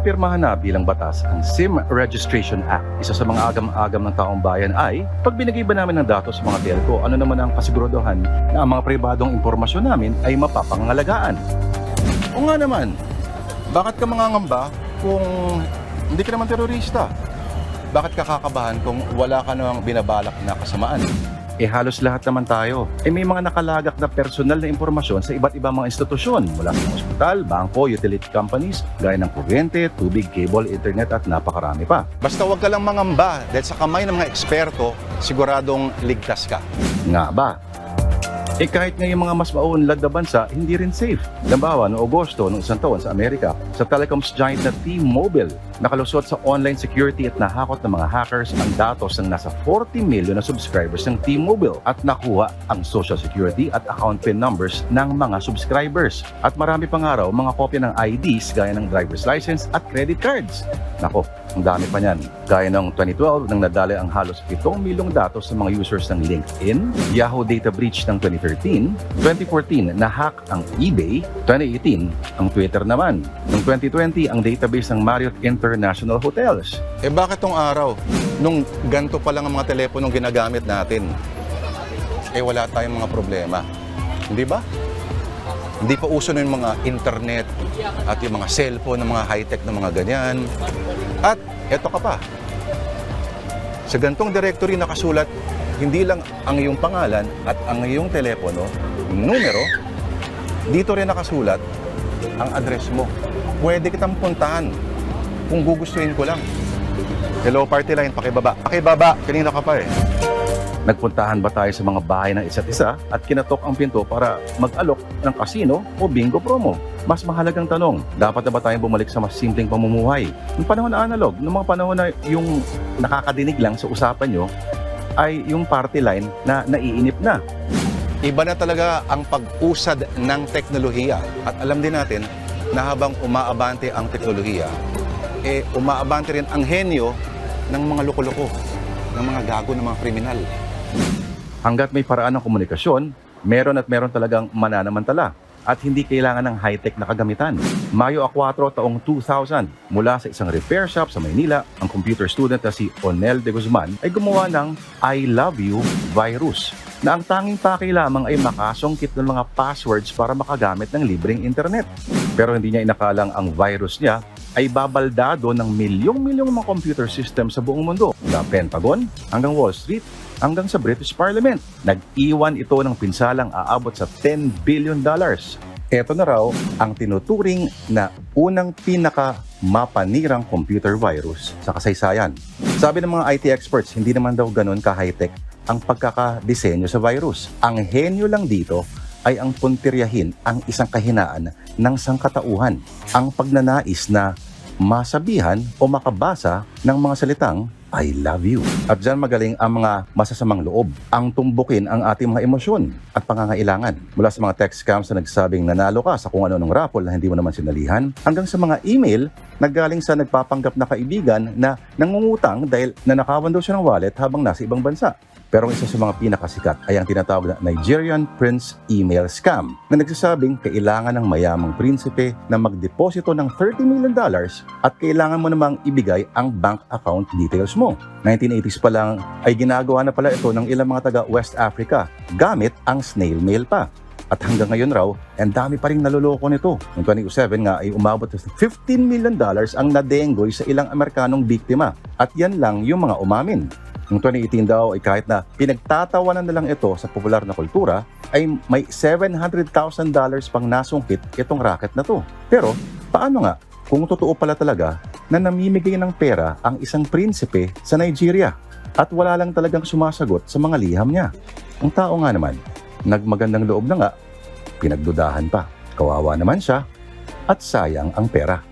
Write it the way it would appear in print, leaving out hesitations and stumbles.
napirmahan na bilang batas ang SIM Registration Act. Isa sa mga agam-agam ng taong bayan ay, pag binigay ba namin ng datos sa mga telco, ano naman ang kasiguraduhan na ang mga pribadong impormasyon namin ay mapapangalagaan? O nga naman, bakit ka mangangamba kung hindi ka naman terorista? Bakit ka kakabahan kung wala ka namang binabalak na kasamaan? Halos lahat naman tayo may mga nakalagak na personal na impormasyon sa iba't ibang mga institusyon mula sa ospital, bangko, utility companies, gaya ng kuryente, tubig, cable, internet at napakarami pa. Basta huwag ka lang mangamba dahil sa kamay ng mga eksperto, siguradong ligtas ka. Nga ba? Kahit ngayong mga mas maunlad na bansa, hindi rin safe. Halimbawa, noong Agosto, noong isang taon sa Amerika, sa telecoms giant na T-Mobile, nakalusot sa online security at nahakot ng mga hackers ang datos ng nasa 40 million na subscribers ng T-Mobile at nakuha ang social security at account PIN numbers ng mga subscribers. At marami pang araw mga kopya ng IDs gaya ng driver's license at credit cards. Nako, ang dami pa niyan. Gaya noong 2012 nang nadali ang halos 7 milyong datos sa mga users ng LinkedIn, Yahoo data breach ng 2013, 2014 na-hack ang eBay, 2018 ang Twitter naman, noong 2020 ang database ng Marriott International Hotels. Bakit tong araw? Nung ganito pa lang ang mga teleponong ginagamit natin, wala tayong mga problema. Hindi ba? Hindi pa uso na yung mga internet at yung mga cellphone, ng mga high-tech na mga ganyan. At eto ka pa. Sa gantong directory nakasulat, hindi lang ang iyong pangalan at ang iyong telepono, numero, dito rin nakasulat ang address mo. Pwede kitang puntahan kung gugustuhin ko lang. Hello, party line, pakibaba. Pakibaba, kanina ka pa Nagpuntahan ba tayo sa mga bahay ng isa't isa at kinatok ang pinto para mag-alok ng kasino o bingo promo? Mas mahalagang tanong, dapat na ba tayong bumalik sa mas simpleng pamumuhay? Noong panahon na analog, noong mga panahon na yung nakakadinig lang sa usapan nyo, ay yung party line na naiinip na. Iba na talaga ang pag-usad ng teknolohiya. At alam din natin na habang umaabante ang teknolohiya, umaabante rin ang henyo ng mga loko-loko, ng mga gago, ng mga kriminal. Hanggat may paraan ng komunikasyon, meron talagang mananamantala at hindi kailangan ng high-tech na kagamitan. Mayo 4 taong 2000, mula sa isang repair shop sa Maynila, ang computer student na si Onel de Guzman ay gumawa ng I Love You virus na ang tanging pakay lamang ay makasungkit ng mga passwords para makagamit ng libreng internet. Pero hindi niya inakalang ang virus niya ay babaldado ng milyong-milyong mga computer system sa buong mundo. Mula Pentagon hanggang Wall Street hanggang sa British Parliament. Nag-iwan ito ng pinsalang aabot sa $10 billion. Ito na raw ang tinuturing na unang pinaka-mapanirang computer virus sa kasaysayan. Sabi ng mga IT experts, hindi naman daw ganun ka-high-tech ang pagkakadisenyo sa virus. Ang henyo lang dito ay ang puntiryahin ang isang kahinaan ng sangkatauhan. Ang pagnanais na masabihan o makabasa ng mga salitang I love you. At dyan magaling ang mga masasamang loob, ang tumbukin ang ating mga emosyon at pangangailangan. Mula sa mga text scams na nagsabing nanalo ka sa kung ano-anong raffle na hindi mo naman sinalihan, hanggang sa mga email na galing sa nagpapanggap na kaibigan na nangungutang dahil nanakawan daw siya ng wallet habang nasa ibang bansa. Pero isa sa mga pinakasikat ay ang tinatawag na Nigerian Prince Email Scam na nagsasabing kailangan ng mayamang prinsipe na magdeposito ng $30 million at kailangan mo namang ibigay ang bank account details mo. 1980s pa lang ay ginagawa na pala ito ng ilang mga taga West Africa gamit ang snail mail pa. At hanggang ngayon raw, ang dami pa rin naloloko nito. Noong 2007 nga ay umabot sa $15 million ang nadenggoy sa ilang Amerikanong biktima. At yan lang yung mga umamin. Noong 2018 daw ay kahit na pinagtatawanan na lang ito sa popular na kultura, ay may $700,000 pang nasungkit itong racket na to. Pero paano nga kung totoo pala talaga na namimigay ng pera ang isang prinsipe sa Nigeria at wala lang talagang sumasagot sa mga liham niya? Ang tao nga naman, nagmagandang loob na nga, pinagdudahan pa. Kawawa naman siya at sayang ang pera.